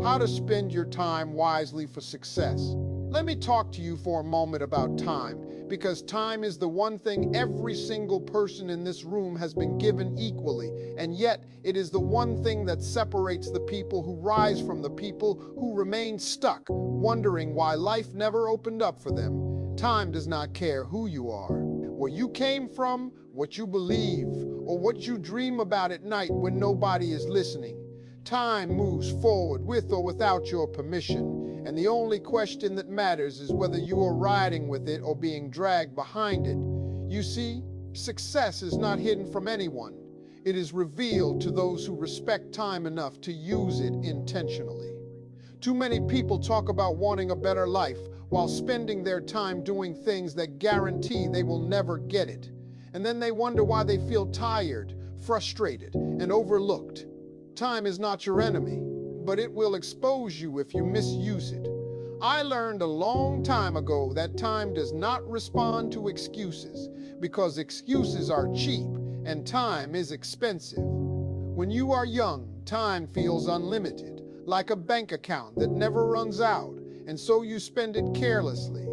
How to spend your time wisely for success. Let me talk to you for a moment about time, because time is the one thing every single person in this room has been given equally, and yet it is the one thing that separates the people who rise from the people who remain stuck, wondering why life never opened up for them. Time does not care who you are, where you came from, what you believe, or what you dream about at night when nobody is listening. Time moves forward with or without your permission, and the only question that matters is whether you are riding with it or being dragged behind it. You see, success is not hidden from anyone. It is revealed to those who respect time enough to use it intentionally. Too many people talk about wanting a better life while spending their time doing things that guarantee they will never get it. And then they wonder why they feel tired, frustrated, and overlooked. Time is not your enemy, but it will expose you if you misuse it. I learned a long time ago that time does not respond to excuses, because excuses are cheap and time is expensive. When you are young, time feels unlimited, like a bank account that never runs out, and so you spend it carelessly.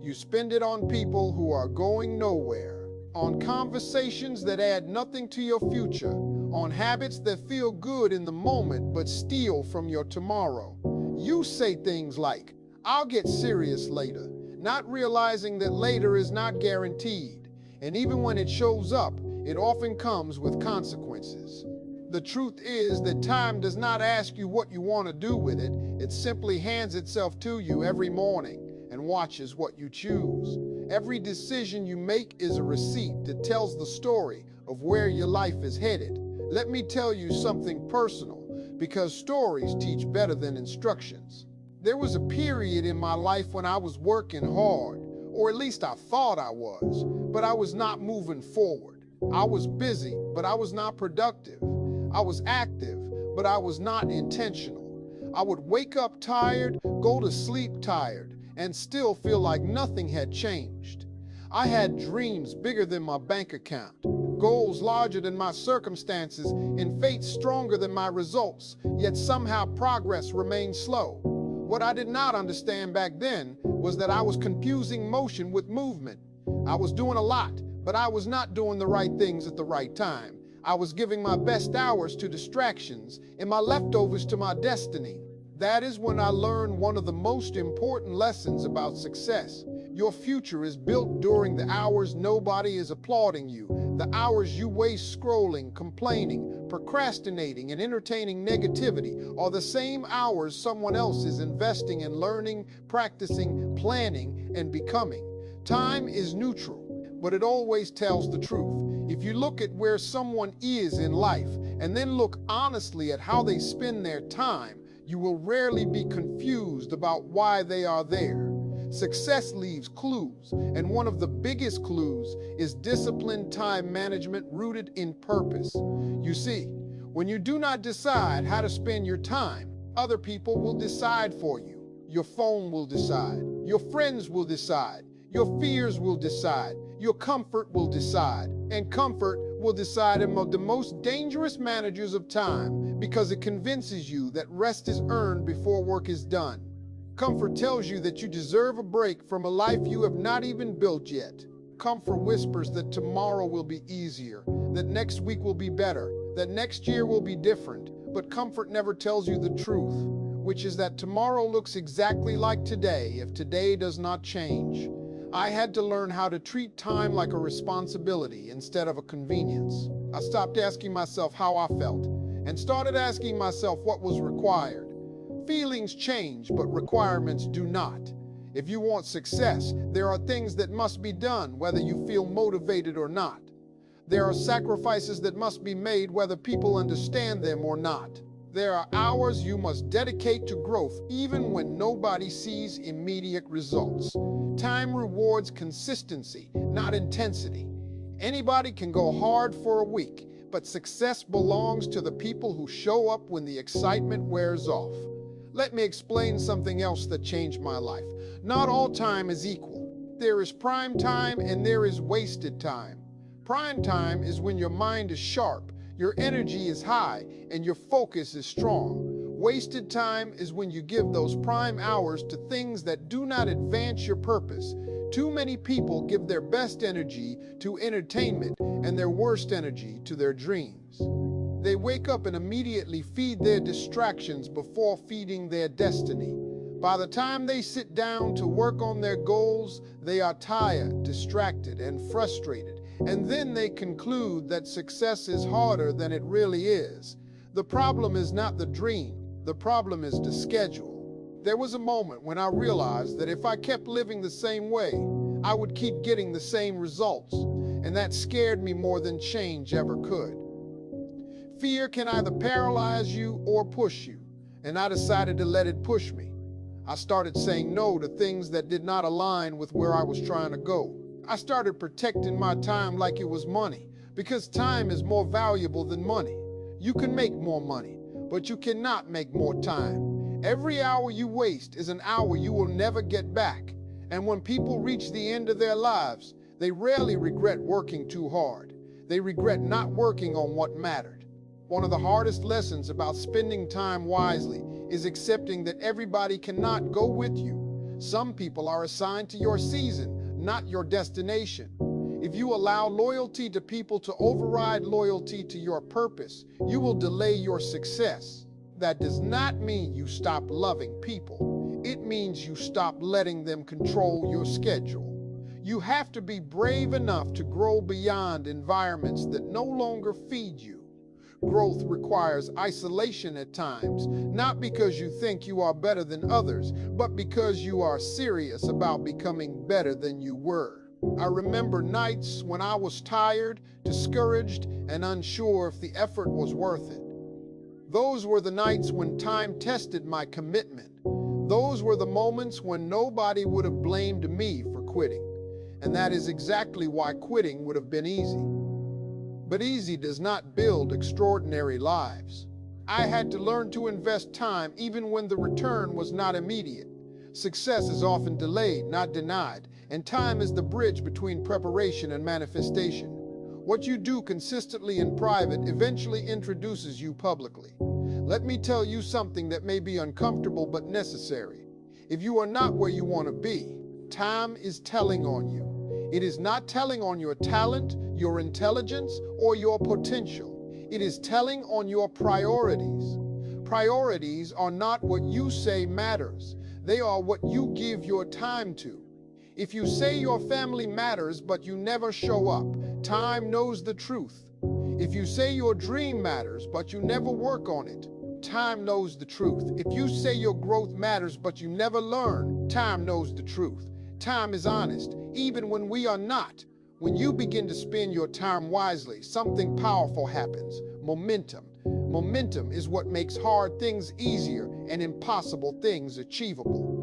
You spend it on people who are going nowhere, on conversations that add nothing to your future, on habits that feel good in the moment but steal from your tomorrow. You say things like, "I'll get serious later," not realizing that later is not guaranteed. And even when it shows up, it often comes with consequences. The truth is that time does not ask you what you want to do with it. It simply hands itself to you every morning and watches what you choose. Every decision you make is a receipt that tells the story of where your life is headed. Let me tell you something personal, because stories teach better than instructions. There was a period in my life when I was working hard, or at least I thought I was, but I was not moving forward. I was busy, but I was not productive. I was active, but I was not intentional. I would wake up tired, go to sleep tired, and still feel like nothing had changed. I had dreams bigger than my bank account, goals larger than my circumstances, and faith stronger than my results, yet somehow progress remained slow. What I did not understand back then was that I was confusing motion with movement. I was doing a lot, but I was not doing the right things at the right time. I was giving my best hours to distractions and my leftovers to my destiny. That is when I learned one of the most important lessons about success. Your future is built during the hours nobody is applauding you, the hours you waste scrolling, complaining, procrastinating, and entertaining negativity are the same hours someone else is investing in learning, practicing, planning, and becoming. Time is neutral, but it always tells the truth. If you look at where someone is in life and then look honestly at how they spend their time, you will rarely be confused about why they are there. Success leaves clues, and one of the biggest clues is disciplined time management rooted in purpose. You see, when you do not decide how to spend your time, other people will decide for you. Your phone will decide, your friends will decide, your fears will decide, your comfort will decide, and comfort will decide among the most dangerous managers of time, because it convinces you that rest is earned before work is done. Comfort tells you that you deserve a break from a life you have not even built yet. Comfort whispers that tomorrow will be easier, that next week will be better, that next year will be different. But comfort never tells you the truth, which is that tomorrow looks exactly like today if today does not change. I had to learn how to treat time like a responsibility instead of a convenience. I stopped asking myself how I felt and started asking myself what was required. Feelings change, but requirements do not. If you want success, there are things that must be done whether you feel motivated or not. There are sacrifices that must be made whether people understand them or not. There are hours you must dedicate to growth even when nobody sees immediate results. Time rewards consistency, not intensity. Anybody can go hard for a week, but success belongs to the people who show up when the excitement wears off. Let me explain something else that changed my life. Not all time is equal. There is prime time and there is wasted time. Prime time is when your mind is sharp, your energy is high, and your focus is strong. Wasted time is when you give those prime hours to things that do not advance your purpose. Too many people give their best energy to entertainment and their worst energy to their dreams. They wake up and immediately feed their distractions before feeding their destiny. By the time they sit down to work on their goals, they are tired, distracted, and frustrated. And then they conclude that success is harder than it really is. The problem is not the dream. The problem is the schedule. There was a moment when I realized that if I kept living the same way, I would keep getting the same results. And that scared me more than change ever could. Fear can either paralyze you or push you. And I decided to let it push me. I started saying no to things that did not align with where I was trying to go. I started protecting my time like it was money, because time is more valuable than money. You can make more money, but you cannot make more time. Every hour you waste is an hour you will never get back. And when people reach the end of their lives, they rarely regret working too hard. They regret not working on what mattered. One of the hardest lessons about spending time wisely is accepting that everybody cannot go with you. Some people are assigned to your season, not your destination. If you allow loyalty to people to override loyalty to your purpose, you will delay your success. That does not mean you stop loving people. It means you stop letting them control your schedule. You have to be brave enough to grow beyond environments that no longer feed you. Growth requires isolation at times, not because you think you are better than others, but because you are serious about becoming better than you were. I remember nights when I was tired, discouraged, and unsure if the effort was worth it. Those were the nights when time tested my commitment. Those were the moments when nobody would have blamed me for quitting. And that is exactly why quitting would have been easy. But easy does not build extraordinary lives. I had to learn to invest time even when the return was not immediate. Success is often delayed, not denied, and time is the bridge between preparation and manifestation. What you do consistently in private eventually introduces you publicly. Let me tell you something that may be uncomfortable but necessary. If you are not where you want to be, time is telling on you. It is not telling on your talent, your intelligence, or your potential. It is telling on your priorities. Priorities are not what you say matters. They are what you give your time to. If you say your family matters but you never show up, time knows the truth. If you say your dream matters but you never work on it, time knows the truth. If you say your growth matters but you never learn, time knows the truth. Time is honest, even when we are not. When you begin to spend your time wisely, something powerful happens. Momentum. Momentum is what makes hard things easier and impossible things achievable.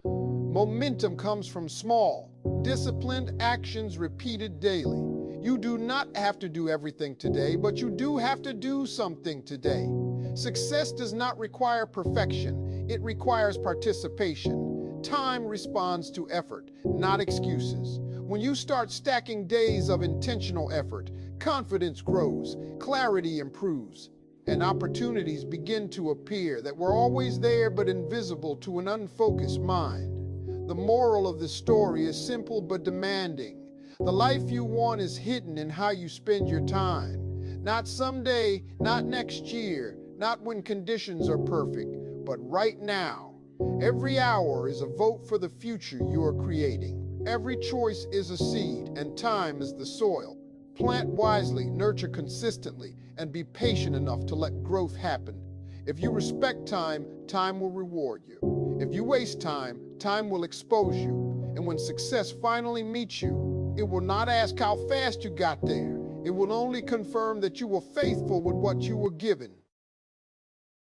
Momentum comes from small, disciplined actions repeated daily. You do not have to do everything today, but you do have to do something today. Success does not require perfection. It requires participation. Time responds to effort, not excuses. When you start stacking days of intentional effort, confidence grows, clarity improves, and opportunities begin to appear that were always there but invisible to an unfocused mind. The moral of the story is simple but demanding. The life you want is hidden in how you spend your time. Not someday, not next year, not when conditions are perfect, but right now. Every hour is a vote for the future you are creating. Every choice is a seed, and time is the soil. Plant wisely, nurture consistently, and be patient enough to let growth happen. If you respect time, time will reward you. If you waste time, time will expose you. And when success finally meets you, it will not ask how fast you got there. It will only confirm that you were faithful with what you were given.